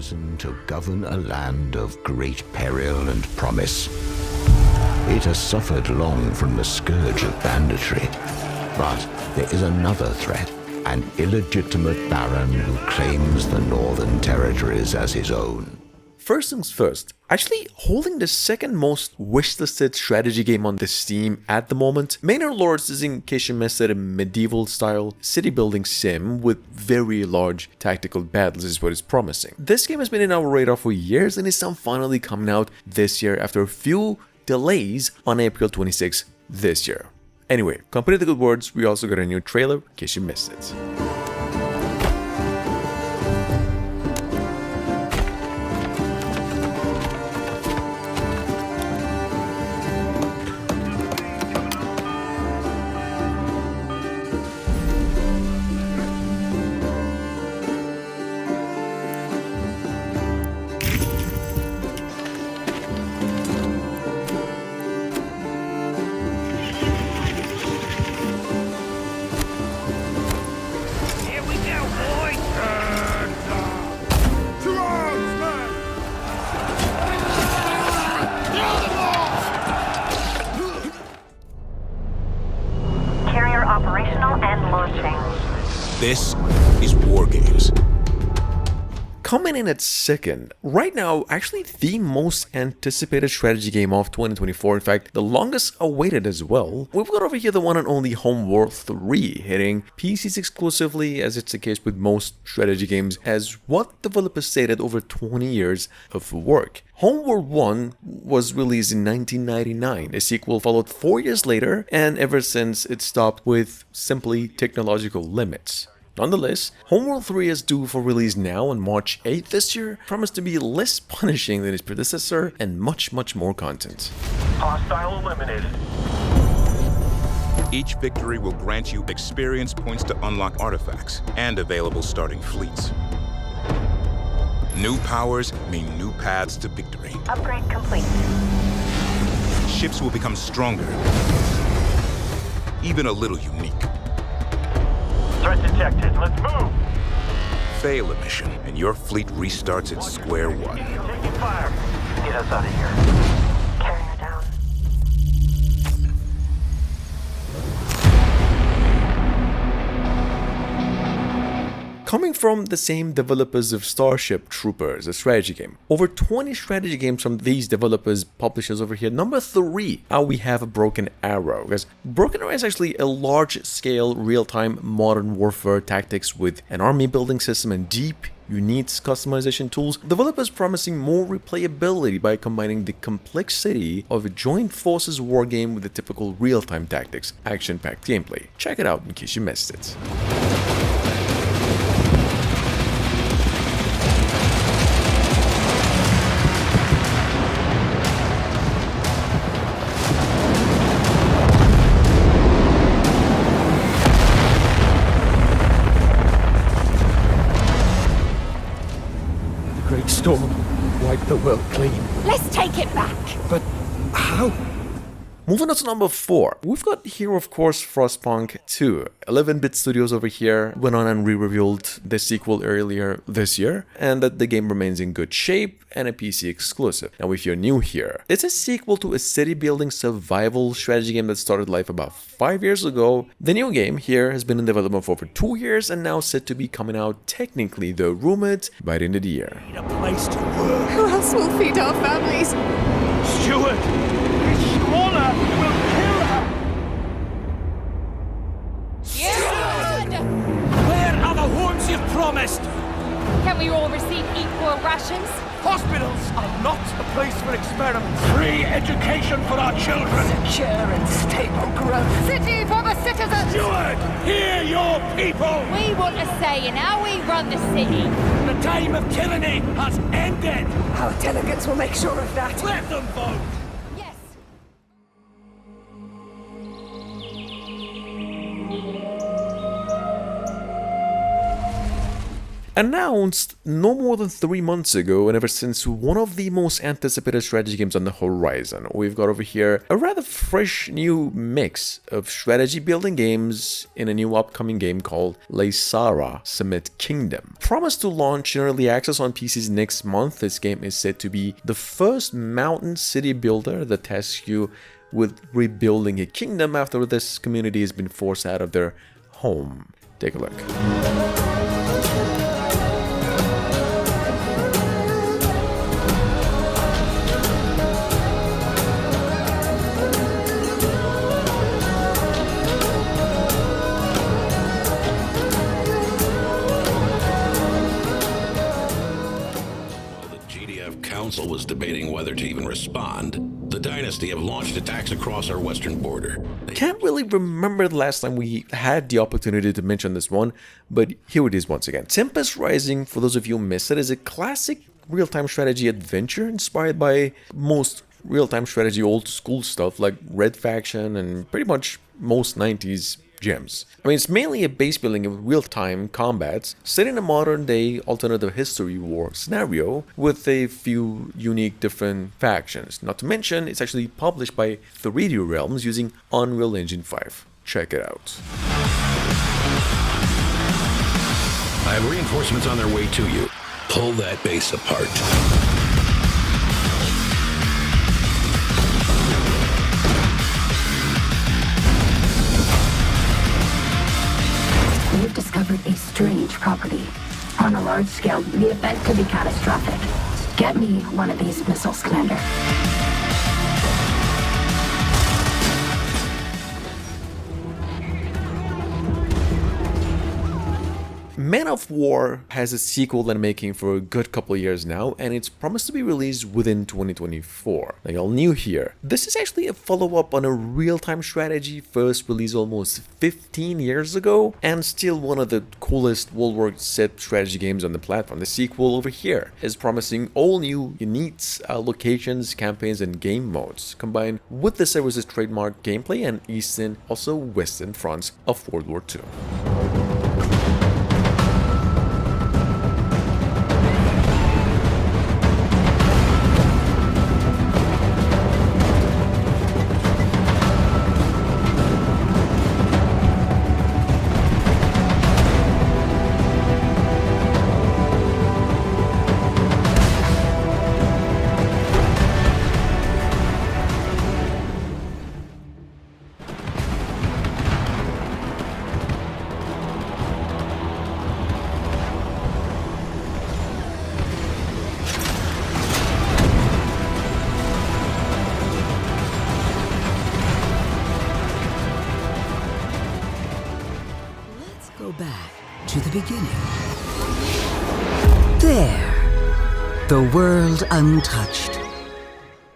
chosen to govern a land of great peril and promise. It has suffered long from the scourge of banditry, but there is another threat, an illegitimate baron who claims the northern territories as his own. First things first, actually holding the second most wishlisted strategy game on the Steam at the moment, Manor Lords is, in case you missed it, a medieval style city building sim with very large tactical battles is what it's promising. This game has been in our radar for years and is now finally coming out this year after a few delays on April 26 this year. Anyway, company the good words, we also got a new trailer in case you missed it. This is War Games. Coming in at second, right now, actually the most anticipated strategy game of 2024, in fact, the longest awaited as well. We've got over here the one and only Homeworld 3, hitting PCs exclusively, as it's the case with most strategy games, as what developers stated over 20 years of work. Homeworld 1 was released in 1999, a sequel followed 4 years later, and ever since it stopped with simply technological limits. Nonetheless, Homeworld 3 is due for release now on March 8th this year, promised to be less punishing than its predecessor and much more content. Hostile eliminated. Each victory will grant you experience points to unlock artifacts and available starting fleets. New powers mean new paths to victory. Upgrade complete. Ships will become stronger, even a little unique. Threat detected. Let's move. Fail a mission, and your fleet restarts at square one. Taking fire. Get us out of here. Carrier down. Coming from the same developers of Starship Troopers, a strategy game. Over 20 strategy games from these developers, publishers over here. Number 3, we have Broken Arrow. Because Broken Arrow is actually a large-scale, real-time modern warfare tactics with an army building system and deep, unique customization tools. Developers promising more replayability by combining the complexity of a joint forces war game with the typical real-time tactics, action-packed gameplay. Check it out in case you missed it. Great storm wiped the world clean. Let's take it back. But how? Moving on to number 4, we've got here, of course, Frostpunk 2. 11-bit Studios over here went on and re-revealed the sequel earlier this year, and that the game remains in good shape and a PC exclusive. Now, if you're new here, it's a sequel to a city-building survival strategy game that started life about 5 years ago. The new game here has been in development for over 2 years and now set to be coming out, technically, though rumored, by the end of the year. Need a place to work. Who else will feed our families? Stewart! Squalor will kill her! Where are the homes you've promised? Can we all receive equal rations? Hospitals are not a place for experiments. Free education for our children. Secure and stable growth. City for the citizens! Stewart, hear your people! We want a say in how we run the city. The time of tyranny has ended. Our delegates will make sure of that. Let them vote. Yes. Announced no more than 3 months ago, and ever since, one of the most anticipated strategy games on the horizon. We've got over here a rather fresh new mix of strategy building games in a new upcoming game called Lara Summit Kingdom. Promised to launch in early access on PCs next month, this game is said to be the first mountain city builder that tasks you with rebuilding a kingdom after this community has been forced out of their home. Take a look. Council was debating whether to even respond, the Dynasty have launched attacks across our western border. Can't really remember the last time we had the opportunity to mention this one, but here it is once again. Tempest Rising, for those of you who missed it, is a classic real-time strategy adventure inspired by most real-time strategy old school stuff like Red Faction and pretty much most 90s gems. I mean, it's mainly a base building of real-time combats set in a modern-day alternative history war scenario with a few unique different factions. Not to mention, it's actually published by 3D Realms using Unreal Engine 5. Check it out. I have reinforcements on their way to you. Pull that base apart. We've discovered a strange property. On a large scale, the event could be catastrophic. Get me one of these missiles, Commander. Man of War has a sequel in making for a good couple of years now, and it's promised to be released within 2024. Like all new here, this is actually a follow-up on a real-time strategy first released almost 15 years ago, and still one of the coolest World War Z strategy games on the platform. The sequel over here is promising all new unique locations, campaigns, and game modes, combined with the series' trademark gameplay and Eastern, also Western fronts of World War II. Back to the beginning. There, the world untouched.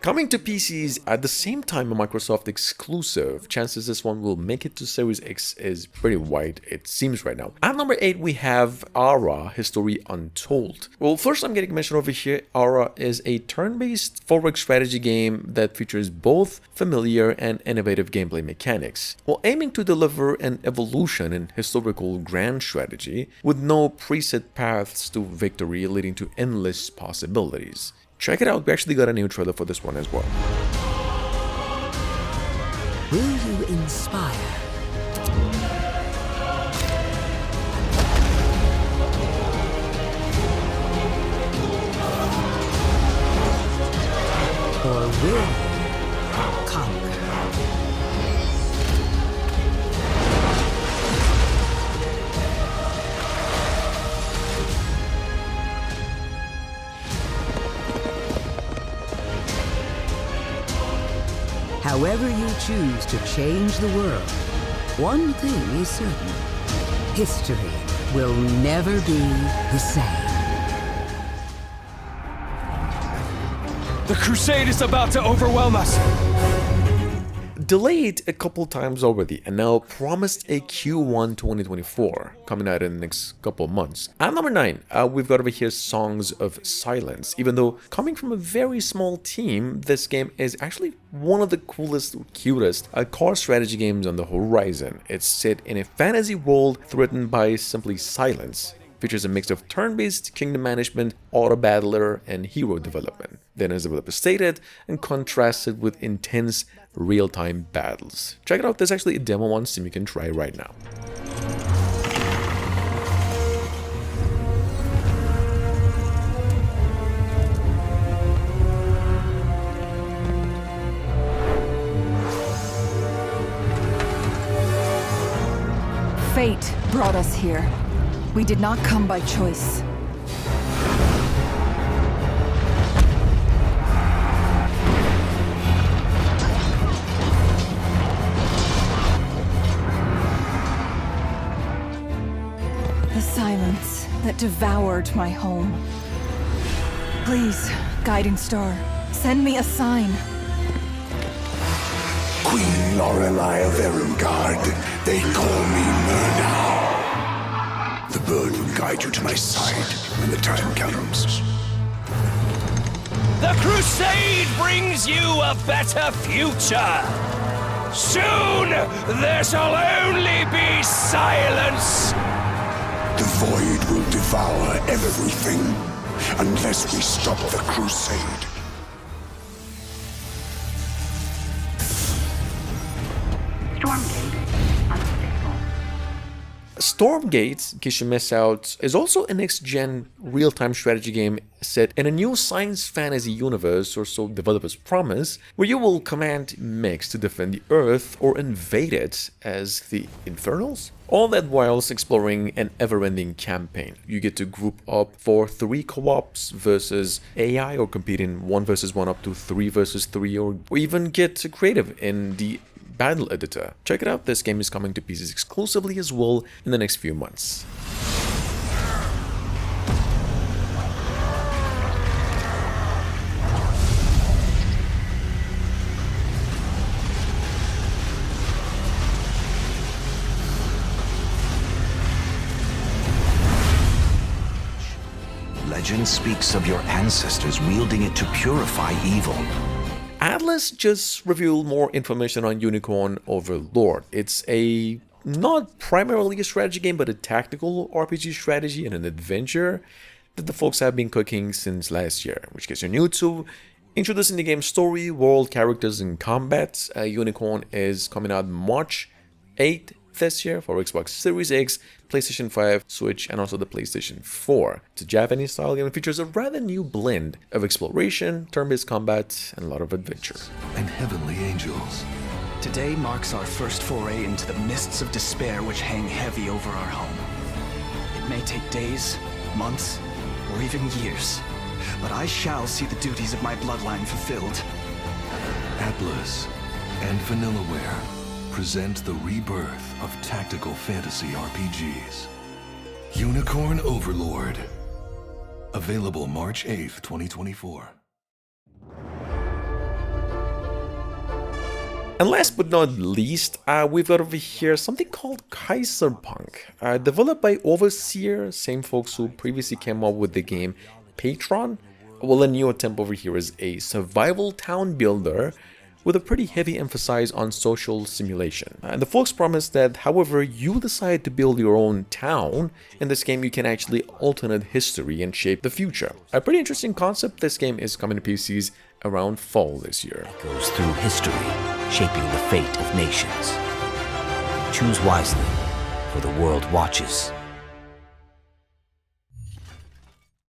Coming to PCs at the same time a Microsoft exclusive, chances this one will make it to Series X is pretty wide, it seems right now. At number 8 we have ARA History Untold. Well, first I'm getting mentioned over here. ARA is a turn-based forward strategy game that features both familiar and innovative gameplay mechanics, while aiming to deliver an evolution in historical grand strategy with no preset paths to victory leading to endless possibilities. Check it out, we actually got a new trailer for this one as well. Will you inspire? Or will you conquer? However you choose to change the world, one thing is certain. History will never be the same. The crusade is about to overwhelm us. Delayed a couple times already and now promised a Q1 2024 coming out in the next couple of months. At number 9, we've got over here Songs of Silence. Even though coming from a very small team, this game is actually one of the coolest, cutest car strategy games on the horizon. It's set in a fantasy world threatened by simply silence. Features a mix of turn-based kingdom management, auto-battler, and hero development. Then, as developer stated, and contrasted with intense real-time battles. Check it out, there's actually a demo on Steam you can try right now. Fate brought us here. We did not come by choice. The silence that devoured my home. Please, guiding star, send me a sign. Queen Lorelei of Erengard, they call me Murdow. The bird will guide you to my side when the time comes. The crusade brings you a better future. Soon, there shall only be silence. The void will devour everything unless we stop the crusade. Stormgate, in case you missed out, is also a next-gen real-time strategy game set in a new science fantasy universe, or so developers promise, where you will command mechs to defend the Earth or invade it as the Infernals. All that whilst exploring an ever-ending campaign. You get to group up for 3 co-ops versus AI, or compete in 1 versus 1 up to 3 versus 3, or even get creative in the Battle Editor. Check it out, this game is coming to PCs exclusively as well in the next few months. Legend speaks of your ancestors wielding it to purify evil. Atlus just revealed more information on Unicorn Overlord. It's a not primarily a strategy game, but a tactical RPG strategy and an adventure that the folks have been cooking since last year, which gets you new to introducing the game's story, world, characters, and combat. Unicorn is coming out March 8th this year for Xbox Series X, PlayStation 5, Switch, and also the PlayStation 4. It's a Japanese style game and features a rather new blend of exploration, turn-based combat, and a lot of adventure. And heavenly angels. Today marks our first foray into the mists of despair which hang heavy over our home. It may take days, months, or even years, but I shall see the duties of my bloodline fulfilled. Atlus and Vanillaware present the rebirth of tactical fantasy RPGs. Unicorn Overlord. Available March 8th, 2024. And last but not least, we've got over here something called Kaiserpunk, developed by Overseer, same folks who previously came up with the game Patron. Well, a new attempt over here is a survival town builder with a pretty heavy emphasis on social simulation. And the folks promise that however you decide to build your own town, in this game you can actually alternate history and shape the future. A pretty interesting concept. This game is coming to PCs around fall this year. It goes through history, shaping the fate of nations. Choose wisely, for the world watches.